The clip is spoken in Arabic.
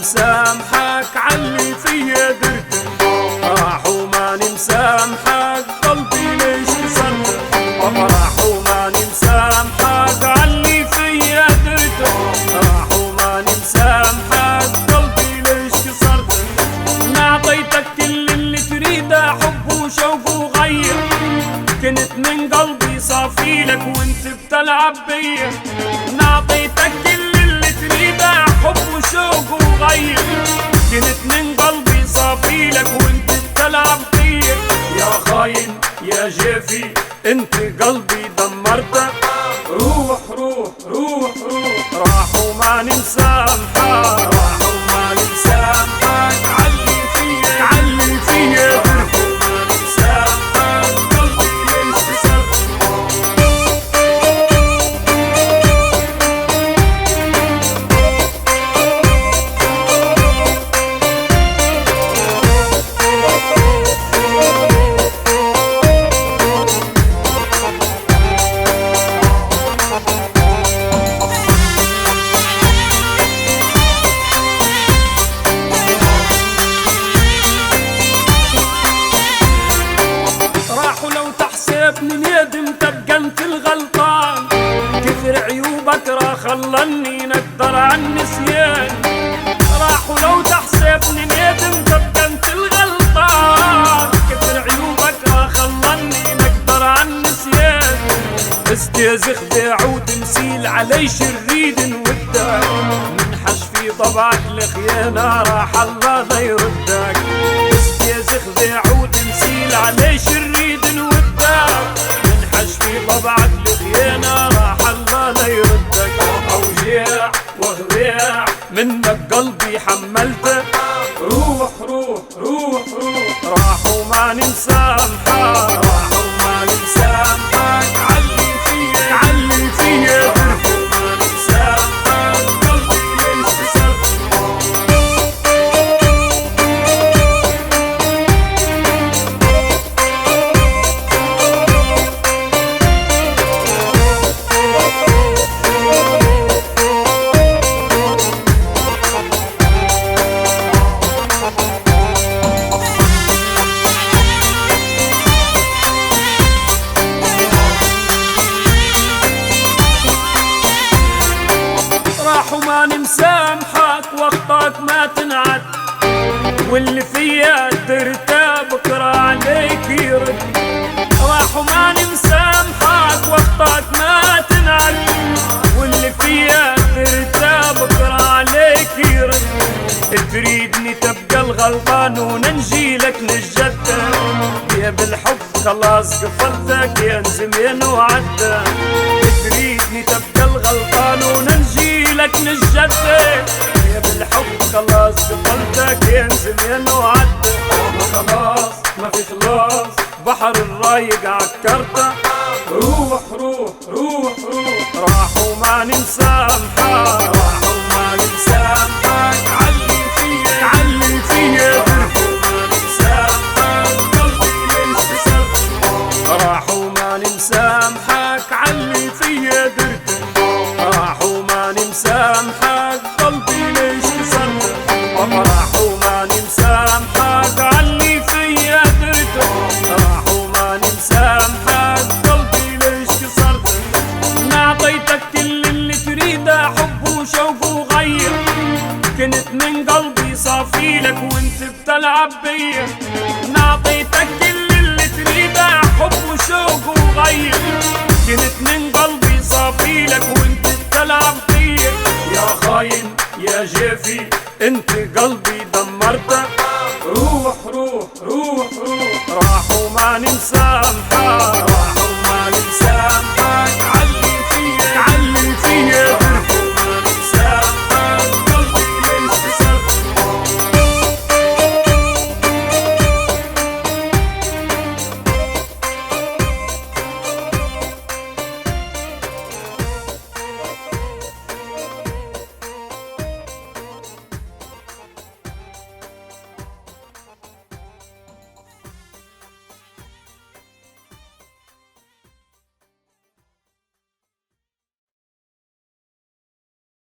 مسامحك علي فيا درت، راح وماني مسامحك قلبي ليش كسرت. راح وماني مسامحك علي فيا درت، راح وماني مسامحك قلبي ليش كسرت. نعطيتك كل اللي تريده حب وشوق وغير، كنت من قلبي صافي لك وانت بتلعب بيا. نعطيتك كل اللي تريده حب وشوق وغير، كنت من قلبي صافي لك وانت بتلعب بيا. يا خاين يا جافي انت قلبي دمرته. روح روح روح روح، راح وماني مسامحك، راح وماني مسامحك علي فيا علي فيا. ندم تبقى انت الغلطان، كثر عيوبك راه خلني نقدر عن النسيان. راح ولو تحسبني ندم تبقى انت الغلطان، كثر عيوبك راه خلني نقدر عن النسيان. استاذ خداع وتمثيل علي شريد ودك، منحش في طبعك الخيانة راح الله لا يردك. استاذ خداع وتمثيل علي شريد ودك، في طبعك الخيانة راح الله لا يردك. أوجاع وخداع منك قلبي حملته. روح روح روح روح، راح وماني مسامحك، راح وماني مسامحك علي فيا علي فيا. راح وماني مسامحك قلبي ليش كسرت. وماني مسامحك واخطاك ما تنعد، واللي فيا درته بكره عليك يرد. راح وماني مسامحك واخطاك ما تنعد، واللي فيا درته بكره عليك يرد. تريدني تبقى الغلطان وننجي لك نجدك، يا بالحب خلاص قفلتك يا زمان وعدى. تريدني تبقى الغلطان وننجي لك نجدك، يا بالحب خلاص قفلتك يا زمان وعدى. خلاص ما في خلاص بحر الرايق عكرته. روح روح روح روح، راح وماني مسامحك، راح وماني مسامحك علي فيا علي فيا. راح وماني مسامحك قلبي ليش كسرت. راح وماني مسامحك علي فيا درت، راح وماني مسامحك قلبي ليش كسرت. راح وماني مسامحك علي فيا درت، راح وماني مسامحك قلبي ليش كسرت. نعطيتك كل اللي تريده حب وشوق وغير، كنت من قلبي صافي لك وانت بتلعب بيا. نعطيتك كل اللي تريده حب وشوق وغير، كنت من قلبي صافي لك وانت بتلعب بيا. يا خاين يا جافي انت قلبي دمرته. روح روح روح روح، راح وماني مسامحك.